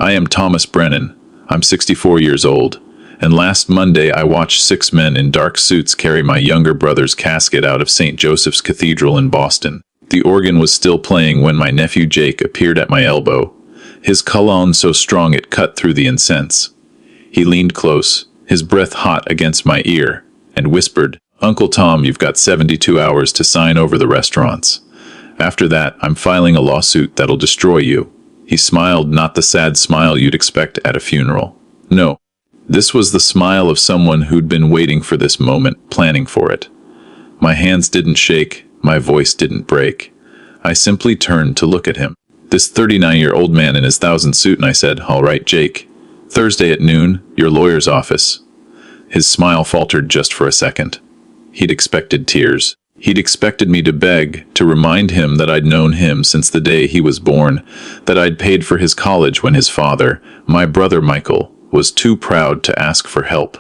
I am Thomas Brennan. I'm 64 years old, and last Monday I watched 6 men in dark suits carry my younger brother's casket out of St. Joseph's Cathedral in Boston. The organ was still playing when my nephew Jake appeared at my elbow, his cologne so strong it cut through the incense. He leaned close, his breath hot against my ear, and whispered, "Uncle Tom, you've got 72 hours to sign over the restaurants. After that, I'm filing a lawsuit that'll destroy you." He smiled, not the sad smile you'd expect at a funeral. No, this was the smile of someone who'd been waiting for this moment, planning for it. My hands didn't shake, my voice didn't break. I simply turned to look at him. This 39-year-old man in his 1000 suit, and I said, "All right, Jake. Thursday at noon, your lawyer's office." His smile faltered just for a second. He'd expected tears. He'd expected me to beg, to remind him that I'd known him since the day he was born, that I'd paid for his college when his father, my brother Michael, was too proud to ask for help.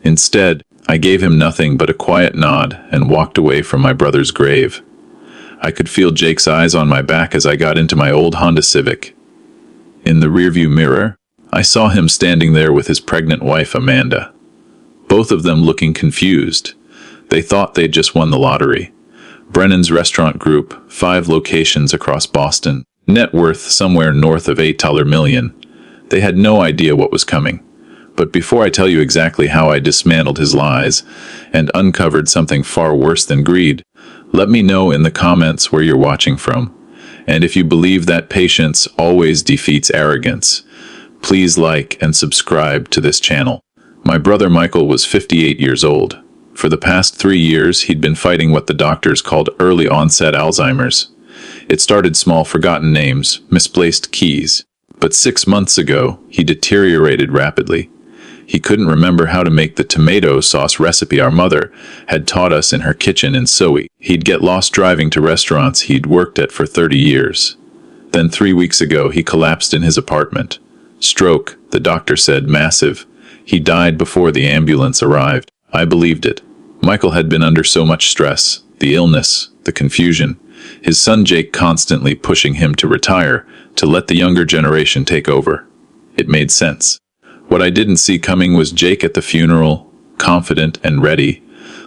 Instead, I gave him nothing but a quiet nod and walked away from my brother's grave. I could feel Jake's eyes on my back as I got into my old Honda Civic. In the rearview mirror, I saw him standing there with his pregnant wife Amanda. Both of them looking confused. They thought they'd just won the lottery. Brennan's Restaurant Group, 5 locations across Boston, net worth somewhere north of $8 million. They had no idea what was coming. But before I tell you exactly how I dismantled his lies and uncovered something far worse than greed, let me know in the comments where you're watching from. And if you believe that patience always defeats arrogance, please like and subscribe to this channel. My brother Michael was 58 years old. For the past 3 years, he'd been fighting what the doctors called early onset Alzheimer's. It started small, forgotten names, misplaced keys. But 6 months ago, he deteriorated rapidly. He couldn't remember how to make the tomato sauce recipe our mother had taught us in her kitchen in Sowe. He'd get lost driving to restaurants he'd worked at for 30 years. Then 3 weeks ago, he collapsed in his apartment. Stroke, the doctor said, massive. He died before the ambulance arrived. I believed it. Michael had been under so much stress, the illness, the confusion. His son Jake constantly pushing him to retire, to let the younger generation take over. It made sense. What I didn't see coming was Jake at the funeral, confident and ready,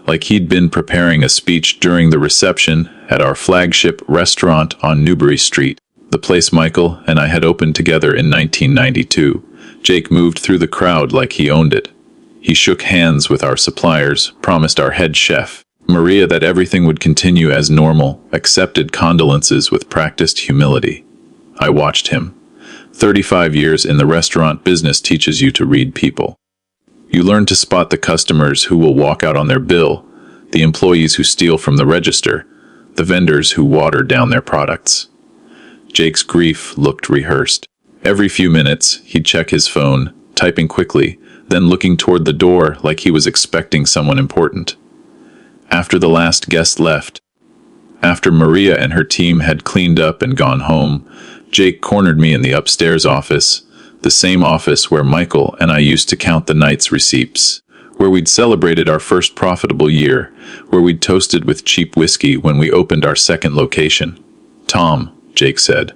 like he'd been preparing a speech during the reception at our flagship restaurant on Newbury Street, the place Michael and I had opened together in 1992. Jake moved through the crowd like he owned it. He shook hands with our suppliers, promised our head chef, Maria, that everything would continue as normal, accepted condolences with practiced humility. I watched him. 35 years in the restaurant business teaches you to read people. You learn to spot the customers who will walk out on their bill, the employees who steal from the register, the vendors who water down their products. Jake's grief looked rehearsed. Every few minutes, he'd check his phone, typing quickly, then looking toward the door like he was expecting someone important. After the last guest left, after Maria and her team had cleaned up and gone home, Jake cornered me in the upstairs office, the same office where Michael and I used to count the night's receipts, where we'd celebrated our first profitable year, where we'd toasted with cheap whiskey when we opened our second location. "Tom," Jake said.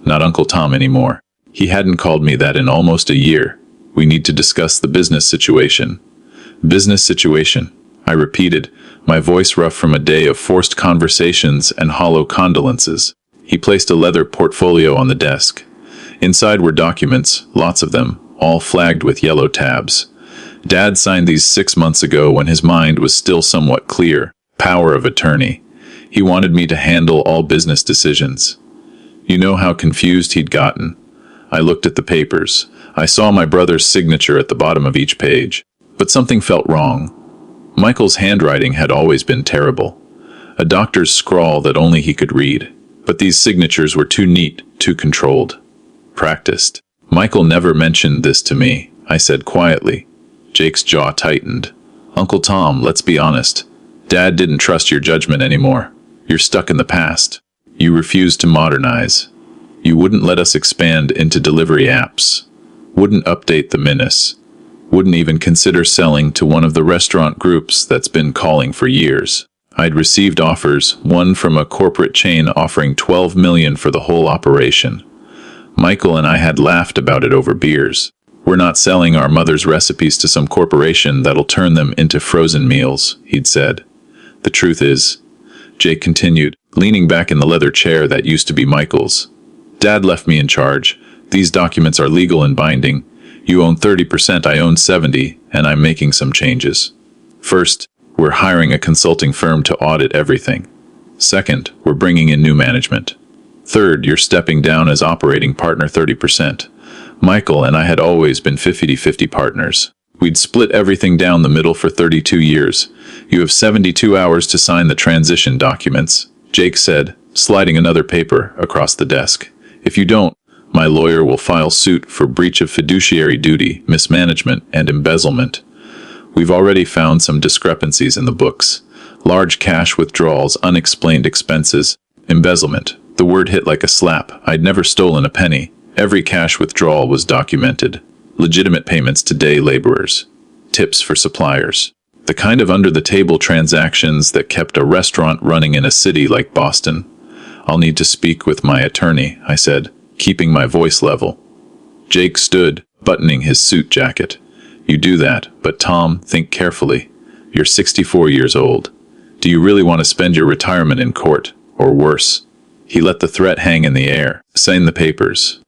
Not Uncle Tom anymore. He hadn't called me that in almost a year. "We need to discuss the business situation." "Business situation," I repeated, my voice rough from a day of forced conversations and hollow condolences. He placed a leather portfolio on the desk. Inside were documents, lots of them, all flagged with yellow tabs. Dad signed these 6 months ago when his mind was still somewhat clear. Power of attorney. He wanted me to handle all business decisions. You know how confused he'd gotten. I looked at the papers. I saw my brother's signature at the bottom of each page. But something felt wrong. Michael's handwriting had always been terrible. A doctor's scrawl that only he could read. But these signatures were too neat, too controlled. Practiced. "Michael never mentioned this to me," I said quietly. Jake's jaw tightened. "Uncle Tom, let's be honest. Dad didn't trust your judgment anymore. You're stuck in the past. You refused to modernize. You wouldn't let us expand into delivery apps. Wouldn't update the minutes. Wouldn't even consider selling to one of the restaurant groups that's been calling for years. I'd received offers, one from a corporate chain offering $12 million for the whole operation. Michael and I had laughed about it over beers. We're not selling our mother's recipes to some corporation that'll turn them into frozen meals, he'd said. The truth is, Jake continued, leaning back in the leather chair that used to be Michael's. Dad left me in charge. These documents are legal and binding. You own 30%, I own 70%, and I'm making some changes. First, we're hiring a consulting firm to audit everything. Second, we're bringing in new management. Third, you're stepping down as operating partner 30%. Michael and I had always been 50-50 partners. We'd split everything down the middle for 32 years. You have 72 hours to sign the transition documents, Jake said, sliding another paper across the desk. If you don't, my lawyer will file suit for breach of fiduciary duty, mismanagement, and embezzlement. We've already found some discrepancies in the books. Large cash withdrawals, unexplained expenses, embezzlement. The word hit like a slap. I'd never stolen a penny. Every cash withdrawal was documented. Legitimate payments to day laborers. Tips for suppliers. The kind of under-the-table transactions that kept a restaurant running in a city like Boston. I'll need to speak with my attorney, I said, keeping my voice level. Jake stood, buttoning his suit jacket. You do that, but Tom, think carefully. You're 64 years old. Do you really want to spend your retirement in court, or worse? He let the threat hang in the air. Sign the papers.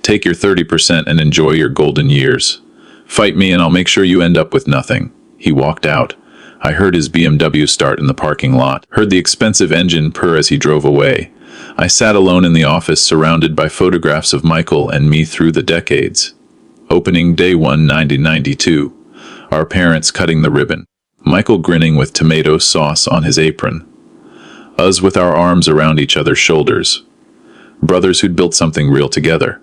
Take your 30% and enjoy your golden years. Fight me and I'll make sure you end up with nothing. He walked out. I heard his BMW start in the parking lot, heard the expensive engine purr as he drove away. I sat alone in the office surrounded by photographs of Michael and me through the decades. Opening day 1, 1992. Our parents cutting the ribbon. Michael grinning with tomato sauce on his apron. Us with our arms around each other's shoulders. Brothers who'd built something real together.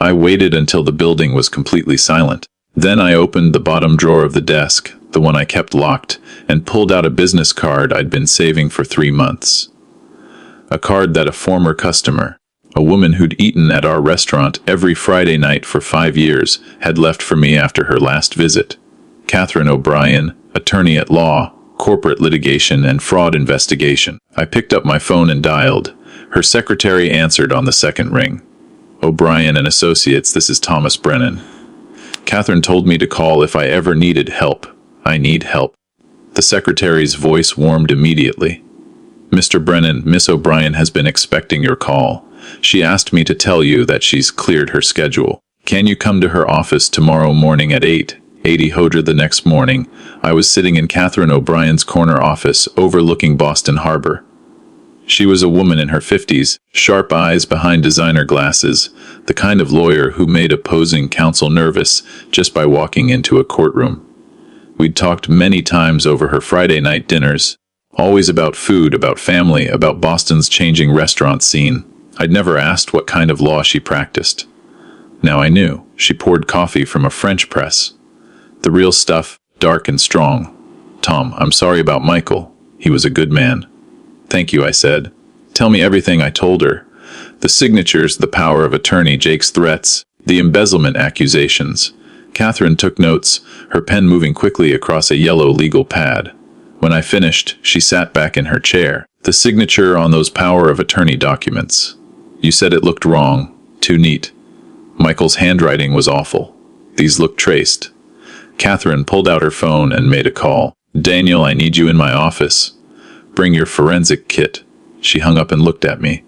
I waited until the building was completely silent. Then I opened the bottom drawer of the desk, the one I kept locked, and pulled out a business card I'd been saving for 3 months. A card that a former customer, a woman who'd eaten at our restaurant every Friday night for 5 years, had left for me after her last visit. Catherine O'Brien, attorney at law, corporate litigation and fraud investigation. I picked up my phone and dialed. Her secretary answered on the second ring. O'Brien and Associates, this is Thomas Brennan. Catherine told me to call if I ever needed help. I need help. The secretary's voice warmed immediately. Mr. Brennan, Miss O'Brien has been expecting your call. She asked me to tell you that she's cleared her schedule. Can you come to her office tomorrow morning at 8:80 Hodra? The next morning, I was sitting in Catherine O'Brien's corner office overlooking Boston Harbor. She was a woman in her 50s, sharp eyes behind designer glasses, the kind of lawyer who made opposing counsel nervous just by walking into a courtroom. We'd talked many times over her Friday night dinners, always about food, about family, about Boston's changing restaurant scene. I'd never asked what kind of law she practiced. Now I knew. She poured coffee from a French press. The real stuff, dark and strong. Tom, I'm sorry about Michael. He was a good man. Thank you, I said. Tell me everything. I told her. The signatures, the power of attorney, Jake's threats, the embezzlement accusations. Catherine took notes, her pen moving quickly across a yellow legal pad. When I finished, she sat back in her chair. The signature on those power of attorney documents. You said it looked wrong. Too neat. Michael's handwriting was awful. These looked traced. Catherine pulled out her phone and made a call. Daniel, I need you in my office. Bring your forensic kit. She hung up and looked at me.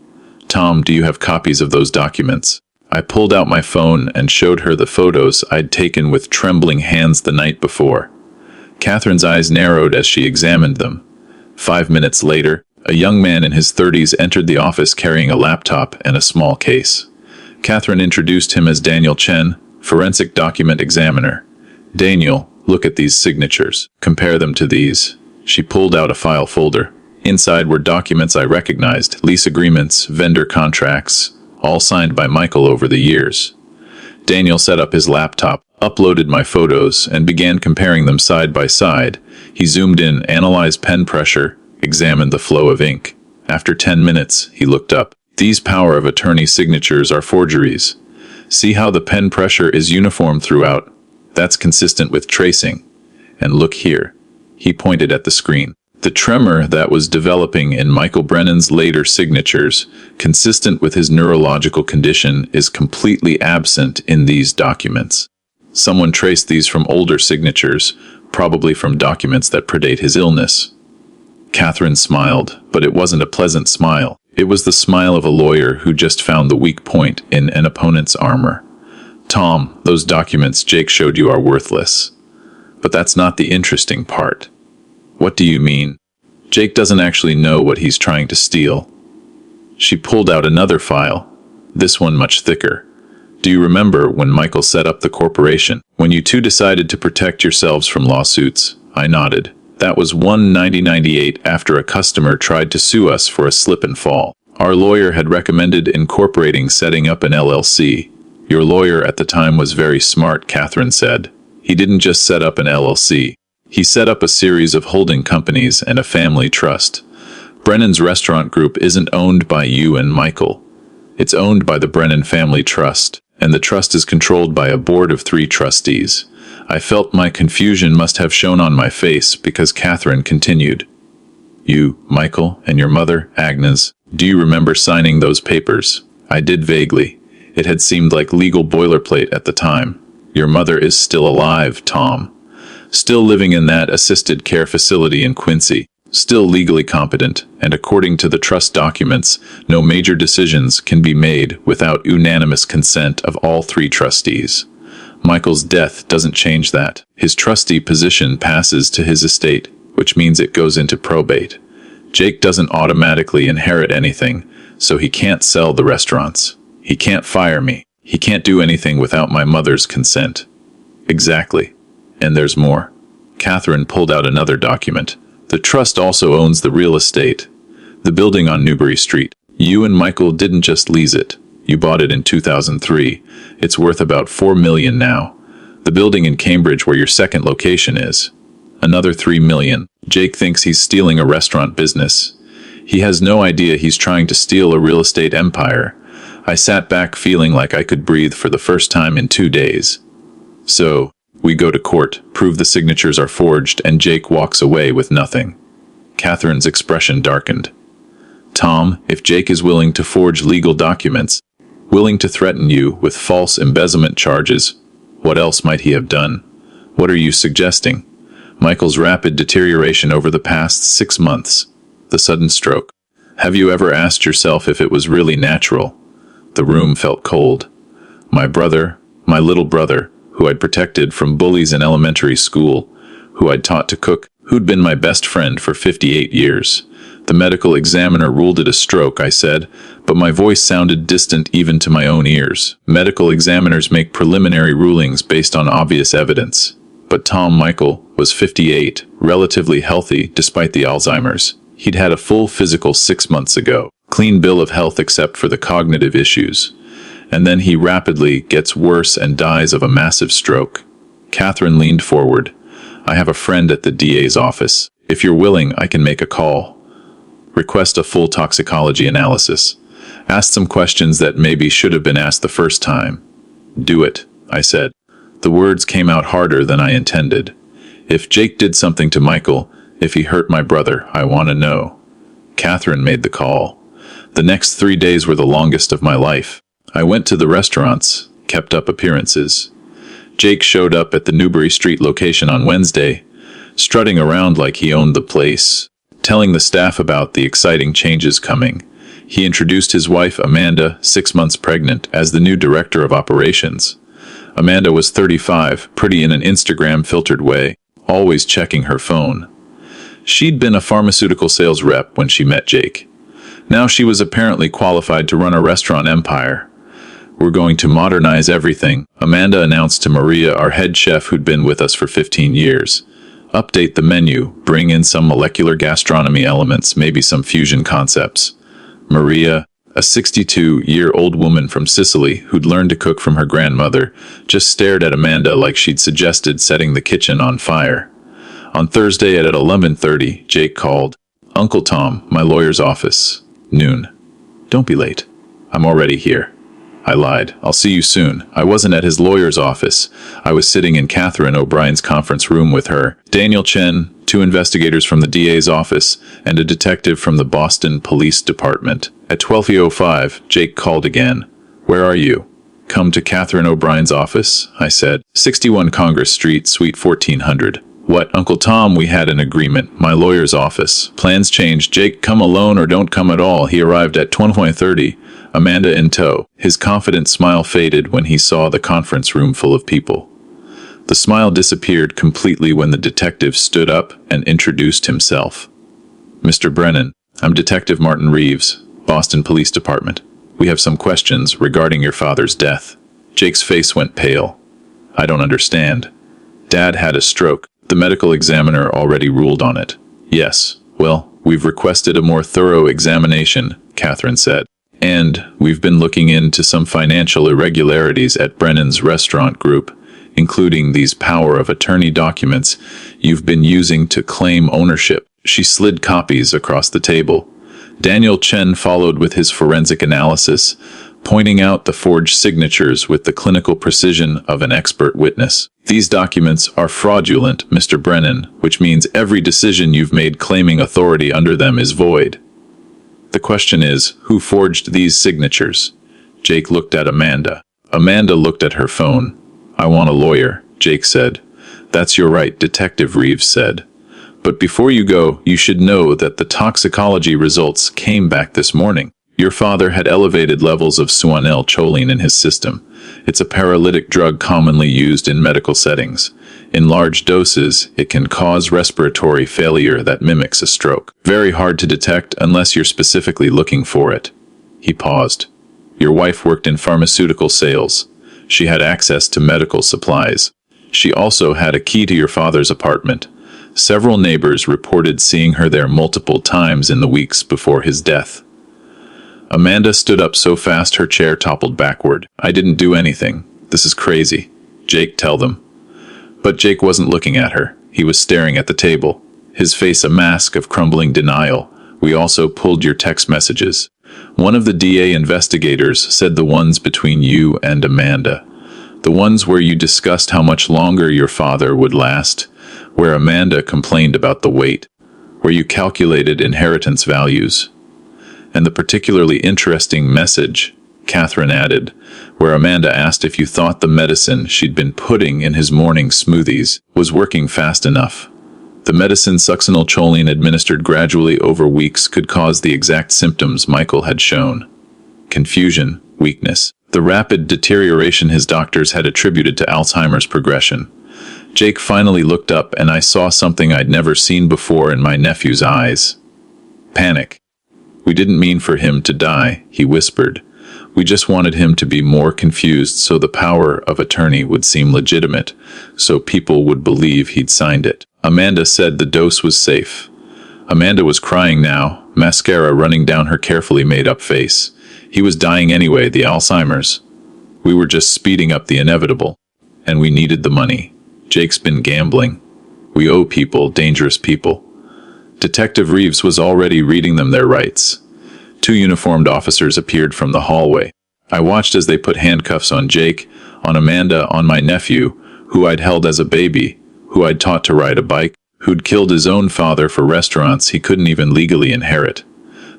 Tom, do you have copies of those documents? I pulled out my phone and showed her the photos I'd taken with trembling hands the night before. Catherine's eyes narrowed as she examined them. 5 minutes later, a young man in his 30s entered the office carrying a laptop and a small case. Catherine introduced him as Daniel Chen, forensic document examiner. Daniel, look at these signatures. Compare them to these. She pulled out a file folder. Inside were documents I recognized, lease agreements, vendor contracts, all signed by Michael over the years. Daniel set up his laptop, uploaded my photos, and began comparing them side by side. He zoomed in, analyzed pen pressure, examined the flow of ink. After 10 minutes, he looked up. These power of attorney signatures are forgeries. See how the pen pressure is uniform throughout? That's consistent with tracing. And look here. He pointed at the screen. The tremor that was developing in Michael Brennan's later signatures, consistent with his neurological condition, is completely absent in these documents. Someone traced these from older signatures, probably from documents that predate his illness. Catherine smiled, but it wasn't a pleasant smile. It was the smile of a lawyer who just found the weak point in an opponent's armor. Tom, those documents Jake showed you are worthless. But that's not the interesting part. What do you mean? Jake doesn't actually know what he's trying to steal. She pulled out another file, this one much thicker. Do you remember when Michael set up the corporation? When you two decided to protect yourselves from lawsuits? I nodded. That was 1998 after a customer tried to sue us for a slip and fall. Our lawyer had recommended incorporating setting up an LLC. Your lawyer at the time was very smart, Catherine said. He didn't just set up an LLC. He set up a series of holding companies and a family trust. Brennan's restaurant group isn't owned by you and Michael. It's owned by the Brennan Family Trust, and the trust is controlled by a board of 3 trustees. I felt my confusion must have shown on my face because Catherine continued. You, Michael, and your mother, Agnes, do you remember signing those papers? I did vaguely. It had seemed like legal boilerplate at the time. Your mother is still alive, Tom. Still living in that assisted care facility in Quincy. Still legally competent, and according to the trust documents, no major decisions can be made without unanimous consent of all 3 trustees. Michael's death doesn't change that. His trustee position passes to his estate, which means it goes into probate. Jake doesn't automatically inherit anything, so he can't sell the restaurants. He can't fire me. He can't do anything without my mother's consent. Exactly. And there's more. Catherine pulled out another document. The trust also owns the real estate, the building on Newbury Street. You and Michael didn't just lease it. You bought it in 2003. It's worth about $4 million now. The building in Cambridge where your second location is. Another $3 million. Jake thinks he's stealing a restaurant business. He has no idea he's trying to steal a real estate empire. I sat back feeling like I could breathe for the first time in 2 days. So, we go to court, prove the signatures are forged, and Jake walks away with nothing. Catherine's expression darkened. Tom, if Jake is willing to forge legal documents, willing to threaten you with false embezzlement charges, what else might he have done? What are you suggesting? Michael's rapid deterioration over the past 6 months. The sudden stroke. Have you ever asked yourself if it was really natural? The room felt cold. My brother, my little brother, who I'd protected from bullies in elementary school, who I'd taught to cook, who'd been my best friend for 58 years. The medical examiner ruled it a stroke, I said, but my voice sounded distant even to my own ears. Medical examiners make preliminary rulings based on obvious evidence. But Tom Michael was 58, relatively healthy despite the Alzheimer's. He'd had a full physical 6 months ago, clean bill of health except for the cognitive issues. And then he rapidly gets worse and dies of a massive stroke. Catherine leaned forward. I have a friend at the DA's office. If you're willing, I can make a call. Request a full toxicology analysis. Ask some questions that maybe should have been asked the first time. Do it, I said. The words came out harder than I intended. If Jake did something to Michael, if he hurt my brother, I want to know. Catherine made the call. The next 3 days were the longest of my life. I went to the restaurants, kept up appearances. Jake showed up at the Newbury Street location on Wednesday, strutting around like he owned the place, telling the staff about the exciting changes coming. He introduced his wife, Amanda, 6 months pregnant, as the new director of operations. Amanda was 35, pretty in an Instagram-filtered way, always checking her phone. She'd been a pharmaceutical sales rep when she met Jake. Now she was apparently qualified to run a restaurant empire. We're going to modernize everything, Amanda announced to Maria, our head chef who'd been with us for 15 years. Update the menu, bring in some molecular gastronomy elements, maybe some fusion concepts. Maria, a 62-year-old woman from Sicily who'd learned to cook from her grandmother, just stared at Amanda like she'd suggested setting the kitchen on fire. On Thursday at 11:30, Jake called. Uncle Tom, my lawyer's office. Noon. Don't be late. I'm already here. I lied. I'll see you soon. I wasn't at his lawyer's office. I was sitting in Catherine O'Brien's conference room with her, Daniel Chen, 2 investigators from the DA's office, and a detective from the Boston Police Department. At 12:05, Jake called again. "Where are you?" "Come to Catherine O'Brien's office," I said. 61 Congress Street, Suite 1400. "What, Uncle Tom? We had an agreement. My lawyer's office. Plans changed. Jake, come alone or don't come at all." He arrived at 12:30, Amanda in tow. His confident smile faded when he saw the conference room full of people. The smile disappeared completely when the detective stood up and introduced himself. "Mr. Brennan, I'm Detective Martin Reeves, Boston Police Department. We have some questions regarding your father's death." Jake's face went pale. "I don't understand." "Dad had a stroke. The medical examiner already ruled on it." "Yes, well, we've requested a more thorough examination," Catherine said. "And we've been looking into some financial irregularities at Brennan's restaurant group, including these power of attorney documents you've been using to claim ownership." She slid copies across the table. Daniel Chen followed with his forensic analysis, pointing out the forged signatures with the clinical precision of an expert witness. "These documents are fraudulent, Mr. Brennan, which means every decision you've made claiming authority under them is void." "The question is, who forged these signatures?" Jake looked at Amanda. Amanda looked at her phone. "I want a lawyer," Jake said. "That's your right," Detective Reeves said. "But before you go, you should know that the toxicology results came back this morning. Your father had elevated levels of suanylcholine in his system. It's a paralytic drug commonly used in medical settings. In large doses, it can cause respiratory failure that mimics a stroke. Very hard to detect unless you're specifically looking for it." He paused. "Your wife worked in pharmaceutical sales. She had access to medical supplies. She also had a key to your father's apartment. Several neighbors reported seeing her there multiple times in the weeks before his death." Amanda stood up so fast her chair toppled backward. "I didn't do anything. This is crazy. Jake, tell them." But Jake wasn't looking at her. He was staring at the table, his face a mask of crumbling denial. "We also pulled your text messages. One of the DA investigators said the ones between you and Amanda. The ones where you discussed how much longer your father would last, where Amanda complained about the weight, where you calculated inheritance values. And the particularly interesting message," Catherine added, "where Amanda asked if you thought the medicine she'd been putting in his morning smoothies was working fast enough. The medicine succinylcholine administered gradually over weeks could cause the exact symptoms Michael had shown. Confusion, weakness, the rapid deterioration his doctors had attributed to Alzheimer's progression." Jake finally looked up and I saw something I'd never seen before in my nephew's eyes. Panic. "We didn't mean for him to die," he whispered. "We just wanted him to be more confused so the power of attorney would seem legitimate, so people would believe he'd signed it." Amanda said the dose was safe. Amanda was crying now, mascara running down her carefully made-up face. "He was dying anyway, the Alzheimer's. We were just speeding up the inevitable. And we needed the money. Jake's been gambling. We owe people, dangerous people." Detective Reeves was already reading them their rights. 2 uniformed officers appeared from the hallway. I watched as they put handcuffs on Jake, on Amanda, on my nephew, who I'd held as a baby, who I'd taught to ride a bike, who'd killed his own father for restaurants he couldn't even legally inherit.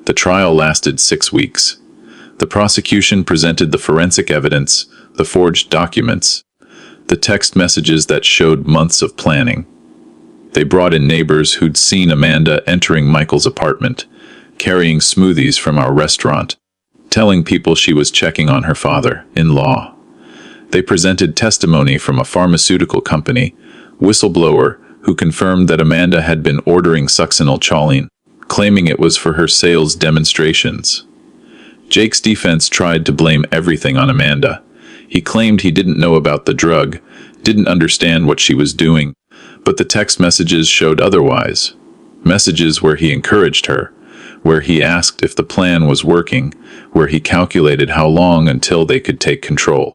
The trial lasted 6 weeks. The prosecution presented the forensic evidence, the forged documents, the text messages that showed months of planning. They brought in neighbors who'd seen Amanda entering Michael's apartment, carrying smoothies from our restaurant, telling people she was checking on her father-in-law. They presented testimony from a pharmaceutical company, whistleblower, who confirmed that Amanda had been ordering succinylcholine, claiming it was for her sales demonstrations. Jake's defense tried to blame everything on Amanda. He claimed he didn't know about the drug, didn't understand what she was doing, but the text messages showed otherwise. Messages where he encouraged her, where he asked if the plan was working, where he calculated how long until they could take control.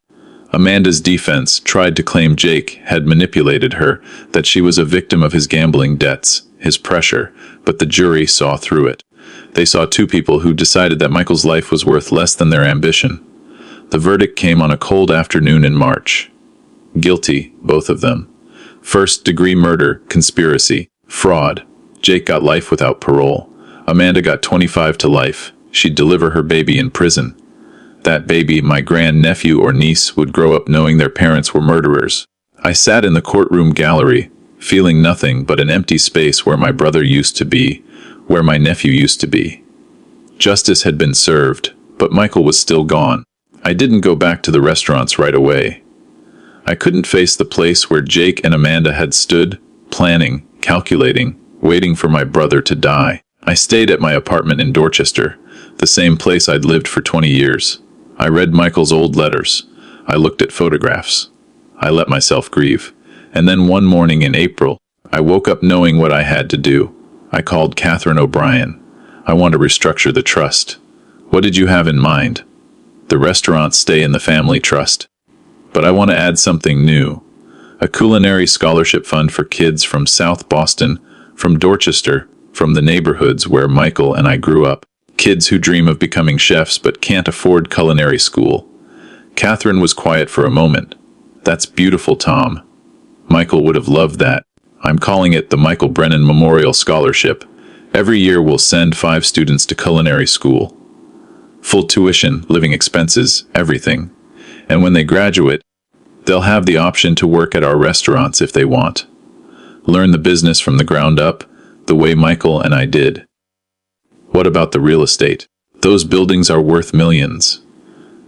Amanda's defense tried to claim Jake had manipulated her, that she was a victim of his gambling debts, his pressure, but the jury saw through it. They saw 2 people who decided that Michael's life was worth less than their ambition. The verdict came on a cold afternoon in March. Guilty, both of them. First-degree murder, conspiracy. Fraud. Jake got life without parole. Amanda got 25 to life. She'd deliver her baby in prison. That baby, my grandnephew or niece, would grow up knowing their parents were murderers. I sat in the courtroom gallery, feeling nothing but an empty space where my brother used to be, where my nephew used to be. Justice had been served, but Michael was still gone. I didn't go back to the restaurants right away. I couldn't face the place where Jake and Amanda had stood, planning, calculating, waiting for my brother to die. I stayed at my apartment in Dorchester, the same place I'd lived for 20 years. I read Michael's old letters. I looked at photographs. I let myself grieve. And then one morning in April, I woke up knowing what I had to do. I called Catherine O'Brien. I want to restructure the trust. What did you have in mind? The restaurants stay in the family trust. But I want to add something new. A culinary scholarship fund for kids from South Boston, from Dorchester, from the neighborhoods where Michael and I grew up. Kids who dream of becoming chefs but can't afford culinary school. Catherine was quiet for a moment. That's beautiful, Tom. Michael would have loved that. I'm calling it the Michael Brennan Memorial Scholarship. Every year we'll send 5 students to culinary school. Full tuition, living expenses, everything. And when they graduate, they'll have the option to work at our restaurants if they want. Learn the business from the ground up, the way Michael and I did. What about the real estate? Those buildings are worth millions.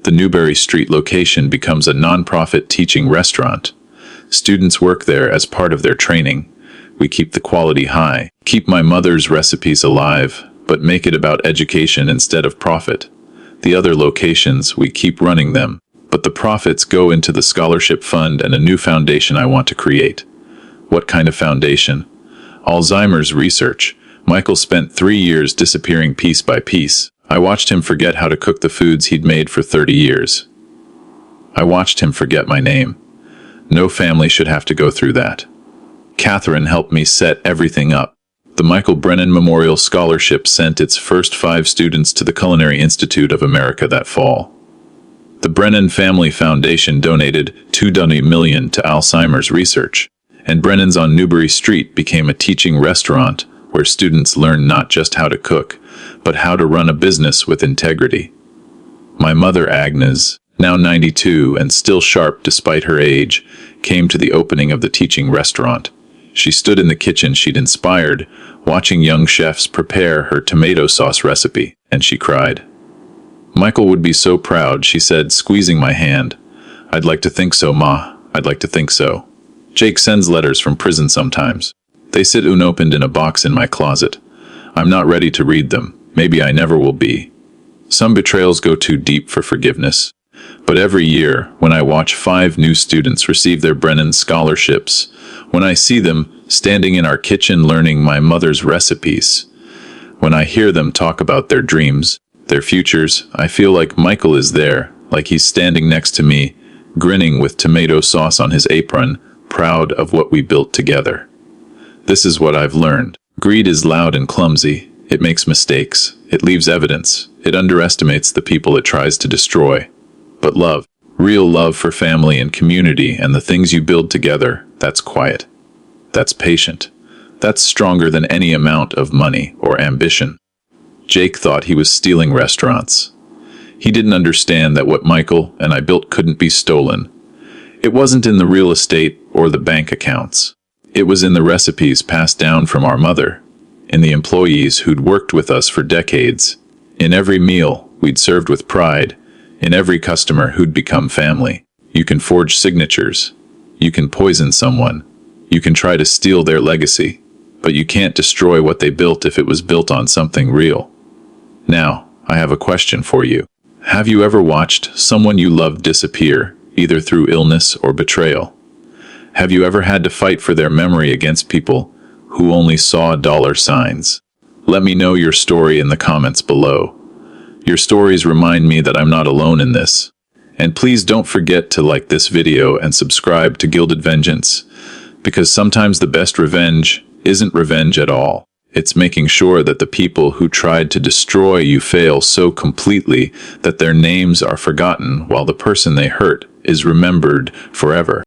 The Newberry Street location becomes a non-profit teaching restaurant. Students work there as part of their training. We keep the quality high, keep my mother's recipes alive, but make it about education instead of profit. The other locations, we keep running them, but the profits go into the scholarship fund and a new foundation I want to create. What kind of foundation? Alzheimer's research. Michael spent 3 years disappearing piece by piece. I watched him forget how to cook the foods he'd made for 30 years. I watched him forget my name. No family should have to go through that. Catherine helped me set everything up. The Michael Brennan Memorial Scholarship sent its first 5 students to the Culinary Institute of America that fall. The Brennan Family Foundation donated $2 million to Alzheimer's research, and Brennan's on Newbury Street became a teaching restaurant where students learn not just how to cook, but how to run a business with integrity. My mother, Agnes, now 92 and still sharp despite her age, came to the opening of the teaching restaurant. She stood in the kitchen she'd inspired, watching young chefs prepare her tomato sauce recipe, and she cried. Michael would be so proud, she said, squeezing my hand. I'd like to think so, Ma. I'd like to think so. Jake sends letters from prison sometimes. They sit unopened in a box in my closet. I'm not ready to read them. Maybe I never will be. Some betrayals go too deep for forgiveness. But every year, when I watch 5 new students receive their Brennan scholarships, when I see them standing in our kitchen learning my mother's recipes, when I hear them talk about their dreams, their futures, I feel like Michael is there, like he's standing next to me, grinning with tomato sauce on his apron, proud of what we built together. This is what I've learned. Greed is loud and clumsy. It makes mistakes. It leaves evidence. It underestimates the people it tries to destroy. But love, real love for family and community and the things you build together, that's quiet. That's patient. That's stronger than any amount of money or ambition. Jake thought he was stealing restaurants. He didn't understand that what Michael and I built couldn't be stolen. It wasn't in the real estate or the bank accounts. It was in the recipes passed down from our mother, in the employees who'd worked with us for decades, in every meal we'd served with pride, in every customer who'd become family. You can forge signatures. You can poison someone. You can try to steal their legacy, but you can't destroy what they built if it was built on something real. Now, I have a question for you. Have you ever watched someone you loved disappear, either through illness or betrayal? Have you ever had to fight for their memory against people who only saw dollar signs? Let me know your story in the comments below. Your stories remind me that I'm not alone in this. And please don't forget to like this video and subscribe to Gilded Vengeance, because sometimes the best revenge isn't revenge at all. It's making sure that the people who tried to destroy you fail so completely that their names are forgotten while the person they hurt is remembered forever.